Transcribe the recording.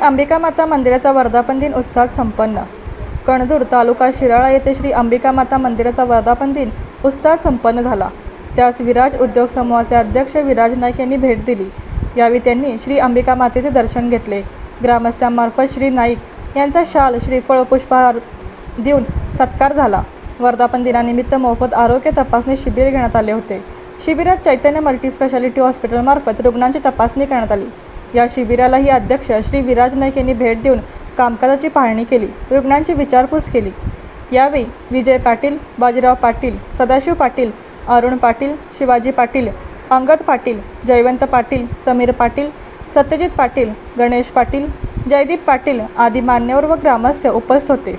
अंबिका माता मंदिराचा वर्धापन दिन उत्साहात संपन्न। कणदूर तालुका शिराळा येथे श्री अंबिका माता मंदिराचा वर्धापन दिन उत्साहात संपन्न झाला। त्यास विराज उद्योग समूहाचे अध्यक्ष विराज नाईक यांनी भेट दिली। यावेळी त्यांनी श्री अंबिका मातेचे दर्शन घेतले। ग्रामस्थांमार्फत श्री नाईक यांचा शाल श्रीफळ पुष्पहार देऊन सत्कार झाला। वर्धापन दिनानिमित्त मोफत आरोग्य तपासणी शिबिर घेण्यात आले होते। शिबिरात चैतन्य मल्टीस्पेशालिटी हॉस्पिटलमार्फत रुग्णांची तपासणी करण्यात आली। या शिबिरालाही अध्यक्ष श्री विराज नाईक यांनी भेट देऊन कामकाजाची पाहणी केली, रुग्णांची विचारपूस केली। यावेळी विजय पाटील, बाजीराव पाटील, सदाशिव पाटील, अरुण पाटील, शिवाजी पाटील, अंगद पाटील, जयवंत पाटील, समीर पाटील, सत्यजित पाटील, गणेश पाटील, जयदीप पाटील आदी मान्यवर व ग्रामस्थ उपस्थित होते।